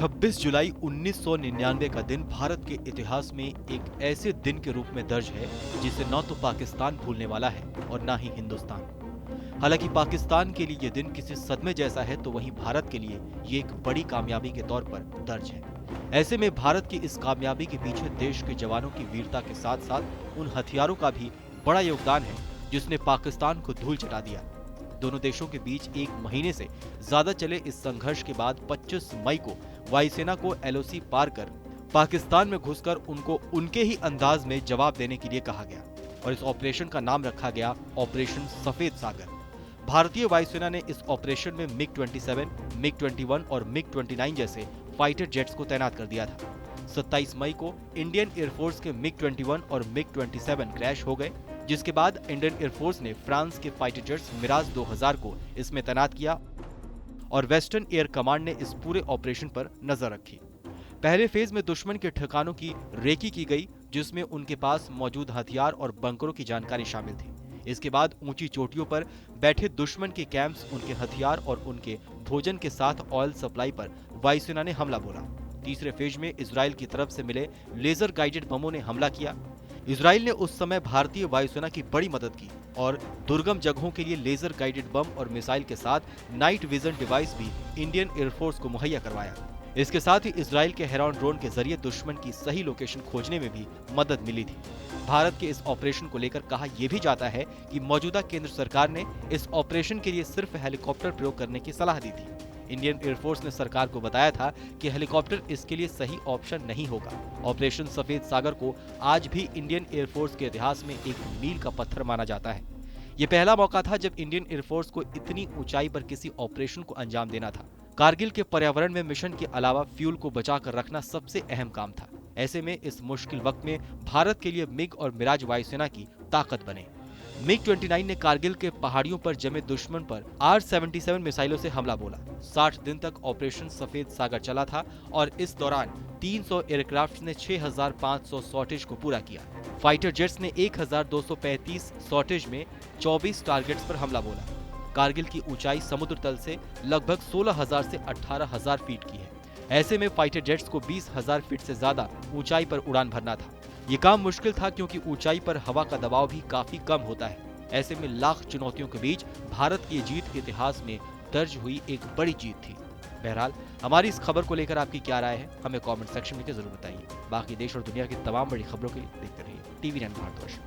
26 जुलाई 1999 का दिन भारत के इतिहास में एक ऐसे दिन के रूप में दर्ज है जिसे न तो पाकिस्तान भूलने वाला है और न ही हिंदुस्तान। हालांकि पाकिस्तान के लिए यह दिन किसी सदमे जैसा है तो वहीं भारत के लिए ये एक बड़ी कामयाबी के तौर पर दर्ज है। ऐसे में भारत की इस कामयाबी के पीछे देश के जवानों की वीरता के साथ साथ उन हथियारों का भी बड़ा योगदान है जिसने पाकिस्तान को धूल चटा दिया। दोनों देशों के बीच एक महीने से ज्यादा चले इस संघर्ष के बाद 25 मई को वायुसेना को एलओसी पार कर पाकिस्तान में घुसकर उनको उनके ही अंदाज में जवाब देने के लिए कहा गया और इस ऑपरेशन का नाम रखा गया ऑपरेशन सफेद सागर। भारतीय वायुसेना ने इस ऑपरेशन में मिग-27, मिग-21 और मिग-29 जैसे फाइटर जेट्स को तैनात कर दिया था। 27 मई को इंडियन एयरफोर्स के मिग-21 और मिग-27 क्रैश हो गए, जिसके बाद इंडियन एयरफोर्स ने फ्रांस के फाइटर जेट्स मिराज 2000 को इसमें तैनात किया और वेस्टर्न एयर कमांड ने इस पूरे ऑपरेशन पर नजर रखी। पहले फेज में दुश्मन के ठिकानों की रेकी की गई, जिसमें उनके पास मौजूद हथियार और बंकरों की जानकारी शामिल थी। इसके बाद ऊंची चोटियों पर बैठे दुश्मन के कैंप्स, उनके हथियार और उनके भोजन के साथ ऑयल सप्लाई पर वायुसेना ने हमला बोला। तीसरे फेज में इजराइल की तरफ से मिले लेजर गाइडेड बमों ने हमला किया। इजराइल ने उस समय भारतीय वायुसेना की बड़ी मदद की और दुर्गम जगहों के लिए लेजर गाइडेड बम और मिसाइल के साथ नाइट विजन डिवाइस भी इंडियन एयरफोर्स को मुहैया करवाया। इसके साथ ही इजराइल के हेरॉन ड्रोन के जरिए दुश्मन की सही लोकेशन खोजने में भी मदद मिली थी। भारत के इस ऑपरेशन को लेकर कहा यह भी जाता है कि मौजूदा केंद्र सरकार ने इस ऑपरेशन के लिए सिर्फ हेलीकॉप्टर प्रयोग करने की सलाह दी थी। इंडियन एयरफोर्स ने सरकार को बताया था कि हेलीकॉप्टर इसके लिए सही ऑप्शन नहीं होगा। ऑपरेशन सफेद सागर को आज भी इंडियन एयरफोर्स के इतिहास में एक मील का पत्थर माना जाता है। ये पहला मौका था जब इंडियन एयरफोर्स को इतनी ऊंचाई पर किसी ऑपरेशन को अंजाम देना था। कारगिल के पर्यावरण में मिशन के अलावा फ्यूल को बचाकर रखना सबसे अहम काम था। ऐसे में इस मुश्किल वक्त में भारत के लिए मिग और मिराज वायुसेना की ताकत बने। मिग-29 ने कारगिल के पहाड़ियों पर जमे दुश्मन पर R-77 मिसाइलों से हमला बोला। 60 दिन तक ऑपरेशन सफेद सागर चला था और इस दौरान 300 एयरक्राफ्ट ने 6500 शॉर्टेज को पूरा किया। फाइटर जेट्स ने 1235 शॉर्टेज में 24 टारगेट्स पर हमला बोला। कारगिल की ऊंचाई समुद्र तल से लगभग 16,000 से 18,000 फीट की है। ऐसे में फाइटर जेट्स को 20,000 फीट से ज्यादा ऊंचाई पर उड़ान भरना था। ये काम मुश्किल था क्योंकि ऊंचाई पर हवा का दबाव भी काफी कम होता है। ऐसे में लाख चुनौतियों के बीच भारत की जीत इतिहास में दर्ज हुई एक बड़ी जीत थी। बहरहाल हमारी इस खबर को लेकर आपकी क्या राय है, हमें कमेंट सेक्शन में जरूर बताइए। बाकी देश और दुनिया की तमाम बड़ी खबरों के लिए देखते रहिए TV9 भारतवर्ष।